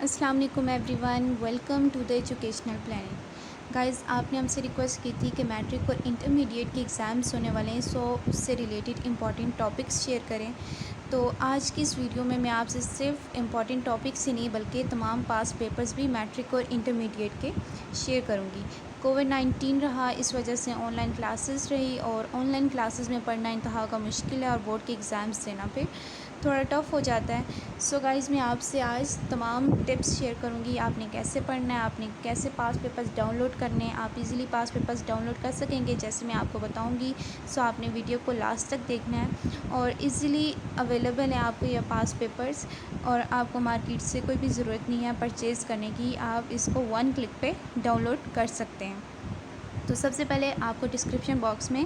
अस्सलाम वालेकुम everyone, welcome to the educational planning. Guys, आपने हमसे रिक्वेस्ट की थी कि मैट्रिक और इंटरमीडिएट के एग्ज़ाम्स होने वाले हैं, सो उससे रिलेटेड इंपॉर्टेंट टॉपिक्स शेयर करें। तो आज की इस वीडियो में मैं आपसे सिर्फ इंपॉर्टेंट टॉपिक्स ही नहीं बल्कि तमाम पास पेपर्स भी मैट्रिक और इंटरमीडिएट के शेयर करूँगी। कोविड-19 रहा, इस वजह से ऑनलाइन क्लासेस रही और ऑनलाइन क्लासेस में पढ़ना इंतहा का मुश्किल है और बोर्ड के एग्ज़ाम्स देना फिर थोड़ा टफ़ हो जाता है। सो गाइज़, मैं आपसे आज तमाम टिप्स शेयर करूँगी, आपने कैसे पढ़ना है, आपने कैसे पास पेपर्स डाउनलोड करने हैं, आप इजीली पास पेपर्स डाउनलोड कर सकेंगे जैसे मैं आपको बताऊँगी। सो आपने वीडियो को लास्ट तक देखना है और इजीली अवेलेबल है आपको ये पास पेपर्स और आपको मार्केट से कोई भी ज़रूरत नहीं है परचेज़ करने की, आप इसको 1 क्लिक पे डाउनलोड कर सकते हैं। तो सबसे पहले आपको डिस्क्रिप्शन बॉक्स में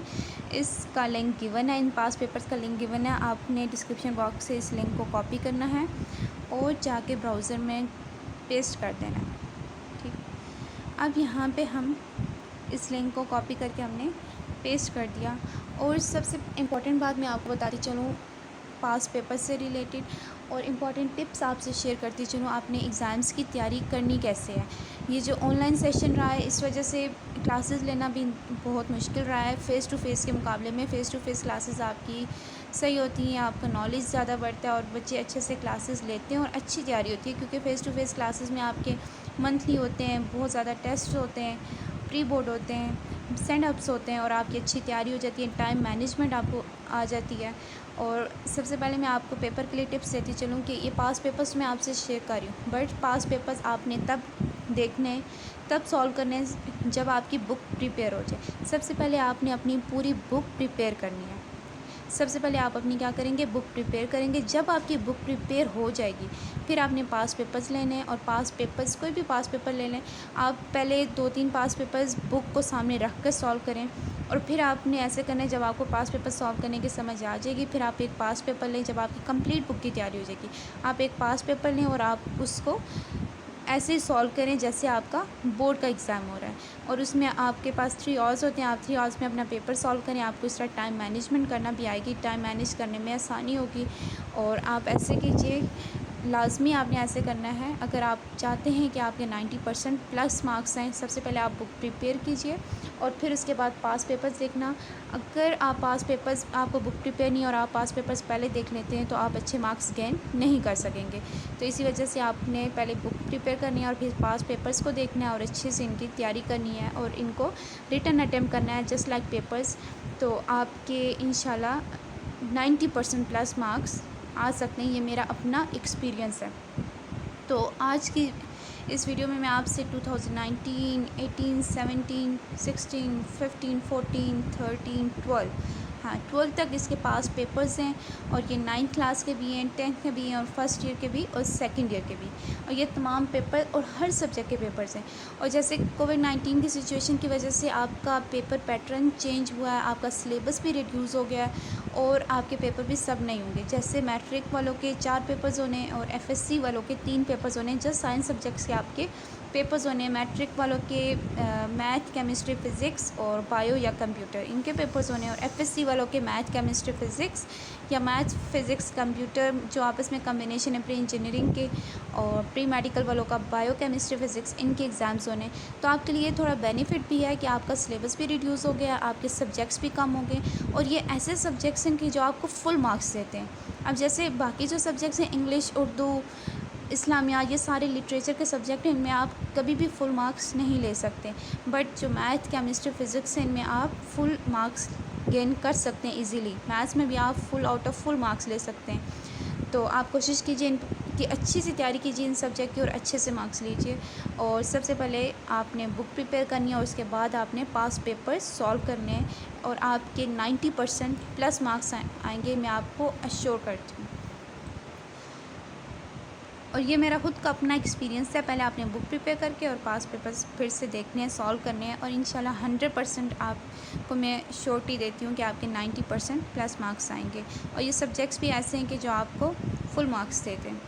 इसका लिंक गिवन है, इन पास पेपर्स का लिंक गिवन है। आपने डिस्क्रिप्शन बॉक्स से इस लिंक को कॉपी करना है और जाके ब्राउज़र में पेस्ट कर देना है। ठीक, अब यहाँ पे हम इस लिंक को कॉपी करके हमने पेस्ट कर दिया। और सबसे इम्पॉर्टेंट बात मैं आपको बताती चलूँ पास पेपर से रिलेटेड और इम्पॉर्टेंट टिप्स आपसे शेयर करती चलूँ, आपने एग्ज़ाम्स की तैयारी करनी कैसे है। ये जो ऑनलाइन सेशन रहा है इस वजह से क्लासेस लेना भी बहुत मुश्किल रहा है। फ़ेस टू फ़ेस के मुकाबले में फ़ेस टू फ़ेस क्लासेस आपकी सही होती हैं, आपका नॉलेज ज़्यादा बढ़ता है और बच्चे अच्छे से क्लासेस लेते हैं और अच्छी तैयारी होती है, क्योंकि फ़ेस टू फ़ेस क्लासेस में आपके मंथली होते हैं, बहुत ज़्यादा टेस्ट होते हैं, प्री बोर्ड होते हैं, सेंड अप्स होते हैं और आपकी अच्छी तैयारी हो जाती है, टाइम मैनेजमेंट आपको आ जाती है। और सबसे पहले मैं आपको पेपर के लिए टिप्स देती चलूँ कि ये पास पेपर्स मैं आपसे शेयर कर रही हूँ, बट पास पेपर्स आपने तब देखने तब सॉल्व करने जब आपकी बुक प्रिपेयर हो जाए। सबसे पहले आपने अपनी पूरी बुक प्रिपेयर करनी है। सबसे पहले आप अपनी क्या करेंगे, बुक प्रिपेयर करेंगे। जब आपकी बुक प्रिपेयर हो जाएगी फिर आपने पास पेपर्स लेने हैं और पास पेपर्स कोई भी पास पेपर ले लें। आप पहले 2-3 पास पेपर्स बुक को सामने रख कर सॉल्व करें और फिर आपने ऐसे करना है, जब आपको पास पेपर सॉल्व करने की समझ आ जाएगी फिर आप एक पास पेपर लें। जब आपकी कंप्लीट बुक की तैयारी हो जाएगी आप एक पास पेपर लें और आप उसको ऐसे ही सॉल्व करें जैसे आपका बोर्ड का एग्ज़ाम हो रहा है और उसमें आपके पास 3 आवर्स होते हैं। आप 3 आवर्स में अपना पेपर सॉल्व करें। आपको इस तरह टाइम मैनेजमेंट करना भी आएगी, टाइम मैनेज करने में आसानी होगी और आप ऐसे कीजिए। लाज़मी आपने ऐसे करना है अगर आप चाहते हैं कि आपके 90% प्लस मार्क्स आएँ। सबसे पहले आप बुक प्रिपेयर कीजिए और फिर उसके बाद पास पेपर्स देखना। अगर आप पास पेपर्स आपको बुक प्रिपेयर नहीं और आप पास पेपर्स पहले देख लेते हैं तो आप अच्छे मार्क्स गेन नहीं कर सकेंगे। तो इसी वजह से आपने पहले बुक प्रिपेयर करनी है और फिर पास पेपर्स को देखना है और अच्छे से इनकी तैयारी करनी है और इनको रिटन अटैम्प्ट करना है जस्ट लाइक पेपर्स। तो आपके इंशाल्लाह 90% प्लस मार्क्स आ सकते हैं। ये मेरा अपना एक्सपीरियंस है। तो आज की इस वीडियो में मैं आपसे 2019, 18, 17, 16, 15, 14, 13, 12 12 तक इसके पास पेपर्स हैं और ये 9th क्लास के भी हैं, 10th के भी हैं और फर्स्ट ईयर के भी और सेकंड ईयर के भी। और ये तमाम पेपर और हर सब्जेक्ट के पेपर्स हैं। और जैसे कोविड-19 की सिचुएशन की वजह से आपका पेपर पैटर्न चेंज हुआ है, आपका सिलेबस भी रिड्यूस हो गया है और आपके पेपर भी सब नहीं होंगे। जैसे मैट्रिक वालों के 4 पेपर्स होने और एफएससी वालों के 3 पेपर्स होने, जस्ट साइंस सब्जेक्ट्स के आपके पेपर्स होने। मैट्रिक वालों के मैथ, केमिस्ट्री, फ़िज़िक्स और बायो या कंप्यूटर इनके पेपर्स होने और एफएससी वालों के मैथ, केमिस्ट्री, फ़िज़िक्स या मैथ, फ़िज़िक्स, कंप्यूटर जो आपस में कम्बिनेशन है प्री इंजीनियरिंग के, और प्री मेडिकल वालों का बायो, केमिस्ट्री, फ़िज़िक्स इनके एग्ज़ाम्स होने। तो आपके लिए थोड़ा बेनिफिट भी है कि आपका सिलेबस भी रिड्यूस हो गया, आपके सब्जेक्ट्स भी कम हो गए और ये ऐसे सब्जेक्ट्स हैं कि जो आपको फुल मार्क्स देते हैं। अब जैसे बाकी जो सब्जेक्ट्स हैं इंग्लिश, उर्दू, इस्लामिया, ये सारे लिटरेचर के सब्जेक्ट हैं, इनमें आप कभी भी फुल मार्क्स नहीं ले सकते। बट जो मैथ, केमिस्ट्री, फ़िज़िक्स हैं इनमें आप फुल मार्क्स गेन कर सकते हैं इजीली। मैथ्स में भी आप full out of full marks ले सकते हैं। तो आप कोशिश कीजिए इनकी अच्छी सी तैयारी कीजिए इन सब्जेक्ट की और अच्छे से मार्क्स लीजिए। और सबसे पहले आपने बुक प्रिपेयर करनी है और उसके बाद आपने पास पेपर सॉल्व करने हैं और आपके 90% प्लस मार्क्स आएंगे, मैं आपको अश्योर करती हूँ। और ये मेरा खुद का अपना एक्सपीरियंस है। पहले आपने बुक प्रिपेयर करके और पास पेपर्स फिर से देखने हैं, सॉल्व करने हैं और इंशाल्लाह 100% आपको मैं श्योरिटी देती हूँ कि आपके 90% प्लस मार्क्स आएंगे। और ये सब्जेक्ट्स भी ऐसे हैं कि जो आपको फुल मार्क्स देते हैं।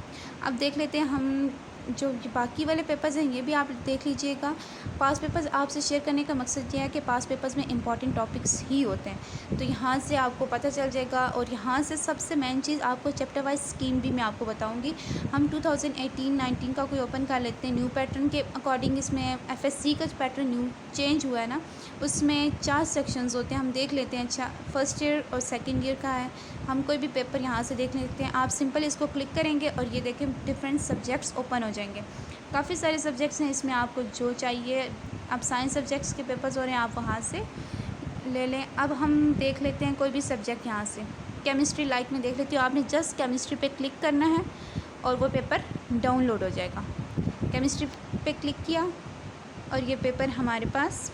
अब देख लेते हैं हम जो ये बाकी वाले पेपर्स हैं ये भी आप देख लीजिएगा। पास पेपर्स आपसे शेयर करने का मकसद ये है कि पास पेपर्स में इंपॉर्टेंट टॉपिक्स ही होते हैं, तो यहाँ से आपको पता चल जाएगा। और यहाँ से सबसे मेन चीज़ आपको चैप्टर वाइज स्कीम भी मैं आपको बताऊँगी। हम 2018-19 का कोई ओपन कर लेते हैं। न्यू पैटर्न के अकॉर्डिंग इसमें FSC का पैटर्न न्यू चेंज हुआ है ना, उसमें 4 सेक्शंस होते हैं। हम देख लेते हैं। अच्छा, फर्स्ट ईयर और सेकेंड ईयर का है। हम कोई भी पेपर यहाँ से देख लेते हैं। आप सिंपल इसको क्लिक करेंगे और ये देखें डिफरेंट सब्जेक्ट्स ओपन हो जाएंगे। काफ़ी सारे सब्जेक्ट्स हैं इसमें, आपको जो चाहिए। अब साइंस सब्जेक्ट्स के पेपर्स हो रहे हैं, आप वहाँ से ले लें। अब हम देख लेते हैं कोई भी सब्जेक्ट यहाँ से। केमिस्ट्री लाइक में देख लेती हूँ। आपने जस्ट केमिस्ट्री पे क्लिक करना है और वो पेपर डाउनलोड हो जाएगा। केमिस्ट्री पे क्लिक किया और ये पेपर हमारे पास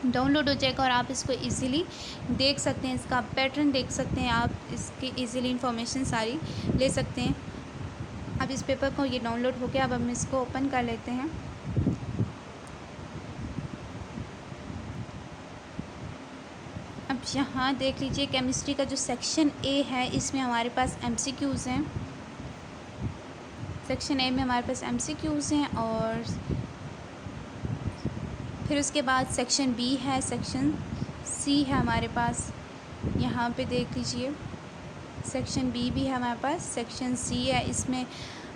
डाउनलोड हो जाएगा और आप इसको इजीली देख सकते हैं। इसका पैटर्न देख सकते हैं, आप इसकी इजीली इंफॉर्मेशन सारी ले सकते हैं। अब इस पेपर को ये डाउनलोड हो गया। अब हम इसको ओपन कर लेते हैं। अब यहाँ देख लीजिए केमिस्ट्री का जो सेक्शन ए है इसमें हमारे पास MCQs हैं। सेक्शन ए में हमारे पास MCQs हैं और फिर उसके बाद सेक्शन बी है, सेक्शन सी है हमारे पास। यहाँ पे देख लीजिए सेक्शन बी भी है हमारे पास, सेक्शन सी है। इसमें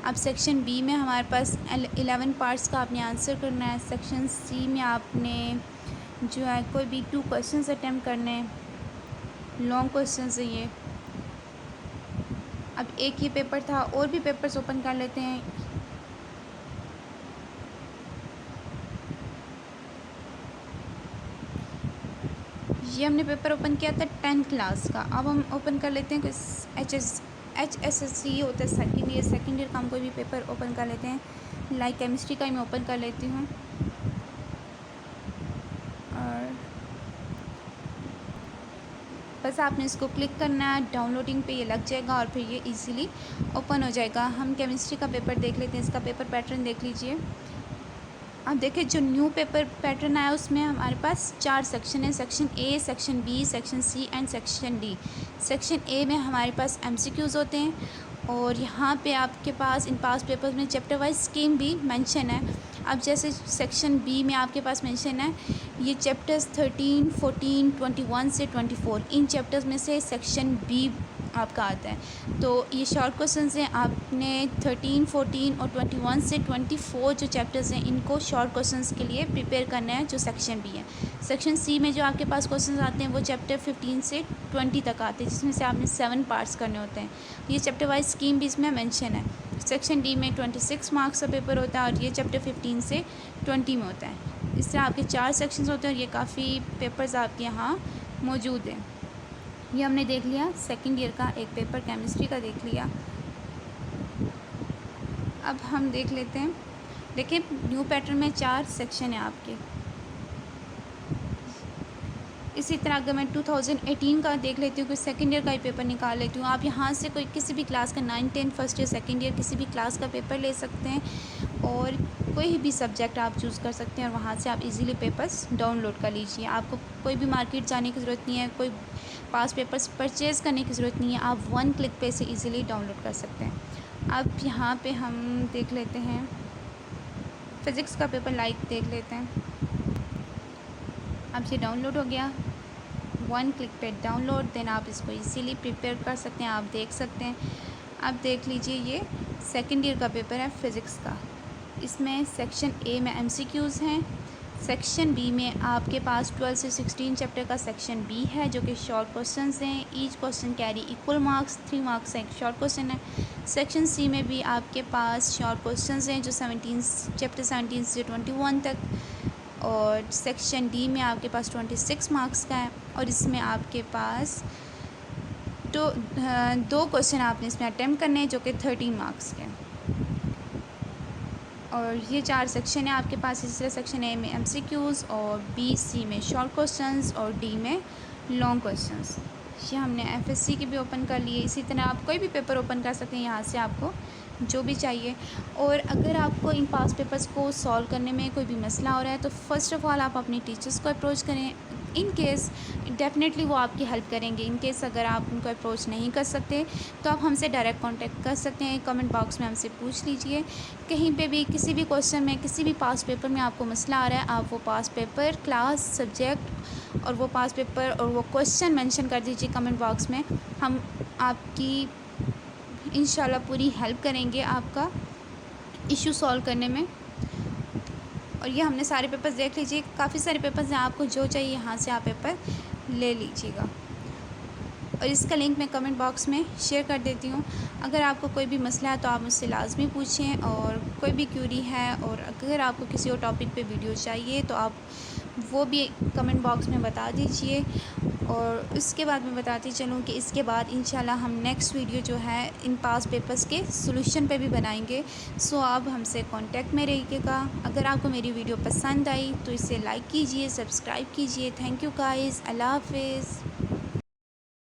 अब सेक्शन बी में हमारे पास 11 पार्ट्स का आपने आंसर करना है। सेक्शन सी में आपने जो है कोई भी 2 क्वेश्चंस अटैम्प्ट करने हैं, लॉन्ग क्वेश्चंस है ये। अब एक ये पेपर था, और भी पेपर्स ओपन कर लेते हैं। ये हमने पेपर ओपन किया था 10th क्लास का। अब हम ओपन कर लेते हैं कुछ HSSC होता है सेकेंड ईयर का। हम कोई भी पेपर ओपन कर लेते हैं। लाइक केमिस्ट्री का ही मैं ओपन कर लेती हूँ और बस आपने इसको क्लिक करना है। डाउनलोडिंग पे ये लग जाएगा और फिर ये इजीली ओपन हो जाएगा। हम केमिस्ट्री का पेपर देख लेते हैं। इसका पेपर पैटर्न देख लीजिए। अब देखिए जो न्यू पेपर पैटर्न आया उसमें हमारे पास 4 सेक्शन है। Section A, section B, section C and section D. Section A में हमारे पास MCQs होते हैं और यहाँ पे आपके पास इन पास पेपर्स में चैप्टर वाइज स्कीम भी मेंशन है। अब जैसे सेक्शन बी में आपके पास मेंशन है ये चैप्टर्स 13, 14, 21 से 24, इन चैप्टर्स में से सेक्शन बी आपका आता है। तो ये शॉर्ट क्वेश्चंस हैं। आपने 13, 14 और 21 से 24 जो चैप्टर्स हैं इनको शॉर्ट क्वेश्चंस के लिए प्रिपेयर करना है, जो सेक्शन बी है। सेक्शन सी में जो आपके पास क्वेश्चंस आते हैं वो चैप्टर 15 से 20 तक आते हैं, जिसमें से आपने 7 पार्ट्स करने होते हैं। ये चैप्टर वाइज स्कीम भी इसमें मेंशन है। सेक्शन डी में 26 मार्क्स का पेपर होता है और ये चैप्टर 15 से 20 में होता है। इस तरह आपके 4 सेक्शंस होते हैं और ये काफ़ी पेपर्स आपके यहाँ मौजूद हैं। ये हमने देख लिया सेकेंड ईयर का एक पेपर केमिस्ट्री का देख लिया। अब हम देख लेते हैं। देखिए न्यू पैटर्न में 4 सेक्शन है आपके। इसी तरह अगर मैं 2018 का देख लेती हूँ, कोई सेकेंड ईयर का ही पेपर निकाल लेती हूँ। आप यहाँ से कोई किसी भी क्लास का 9, 10, फर्स्ट ईयर, सेकेंड ईयर किसी भी क्लास का पेपर ले सकते हैं और कोई भी सब्जेक्ट आप चूज़ कर सकते हैं और वहाँ से आप इजीली पेपर्स डाउनलोड कर लीजिए। आपको कोई भी मार्केट जाने की ज़रूरत नहीं है, कोई पास पेपर्स परचेज़ करने की ज़रूरत नहीं है। आप 1 क्लिक पे से इजीली डाउनलोड कर सकते हैं। अब यहाँ पे हम देख लेते हैं फ़िज़िक्स का पेपर लाइक देख लेते हैं। अब ये डाउनलोड हो गया, 1 क्लिक पे डाउनलोड, देन आप इसको इजीली प्रिपेयर कर सकते हैं, आप देख सकते हैं। अब देख लीजिए ये सेकेंड ईयर का पेपर है फ़िज़िक्स का। इसमें सेक्शन ए में MCQs हैं। सेक्शन बी में आपके पास 12 से 16 चैप्टर का सेक्शन बी है, जो कि शॉर्ट क्वेश्चंस हैं। Each question carry equal marks, 3 marks का एक शॉर्ट क्वेश्चन है। सेक्शन सी में भी आपके पास शॉर्ट क्वेश्चंस हैं, जो चैप्टर 17 से 21 तक। और सेक्शन डी में आपके पास 26 मार्क्स का है और इसमें आपके पास 2 क्वेश्चन आपने इसमें अटैम्प्ट करने हैं, जो कि 13 मार्क्स के हैं। और ये 4 सेक्शन है आपके पास। इस तरह सेक्शन ए में MCQs और बी, सी में शॉर्ट क्वेश्चंस और डी में लॉन्ग क्वेश्चंस। ये हमने FSC के भी ओपन कर लिए। इसी तरह आप कोई भी पेपर ओपन कर सकते हैं यहाँ से, आपको जो भी चाहिए। और अगर आपको इन पास पेपर्स को सॉल्व करने में कोई भी मसला हो रहा है तो फ़र्स्ट ऑफ़ ऑल आप अपने टीचर्स को अप्रोच करें। इन केस डेफ़िनेटली वो आपकी हेल्प करेंगे। इन केस अगर आप उनको अप्रोच नहीं कर सकते तो आप हमसे डायरेक्ट कांटेक्ट कर सकते हैं, कमेंट बॉक्स में हमसे पूछ लीजिए। कहीं पे भी किसी भी क्वेश्चन में, किसी भी पास्ट पेपर में आपको मसला आ रहा है, आप वो पास्ट पेपर, क्लास, सब्जेक्ट और वो पास्ट पेपर और वो क्वेश्चन मेंशन कर दीजिए कमेंट बॉक्स में। हम आपकी इंशाल्लाह पूरी हेल्प करेंगे आपका इशू सॉल्व करने में। और ये हमने सारे पेपर्स देख लीजिए, काफ़ी सारे पेपर्स हैं, आपको जो चाहिए यहाँ से आप पेपर ले लीजिएगा। और इसका लिंक मैं कमेंट बॉक्स में शेयर कर देती हूँ। अगर आपको कोई भी मसला है तो आप मुझसे लाज़मी पूछें, और कोई भी क्यूरी है, और अगर आपको किसी और टॉपिक पे वीडियो चाहिए तो आप वो भी कमेंट बॉक्स में बता दीजिए। और उसके बाद मैं बताती चलूँ कि इसके बाद इंशाल्लाह हम नेक्स्ट वीडियो जो है इन पास्ट पेपर्स के सॉल्यूशन पे भी बनाएंगे। सो आप हमसे कांटेक्ट में रहिएगा। अगर आपको मेरी वीडियो पसंद आई तो इसे लाइक कीजिए, सब्सक्राइब कीजिए। थैंक यू गाइज़, अल्लाह हाफ़िज़।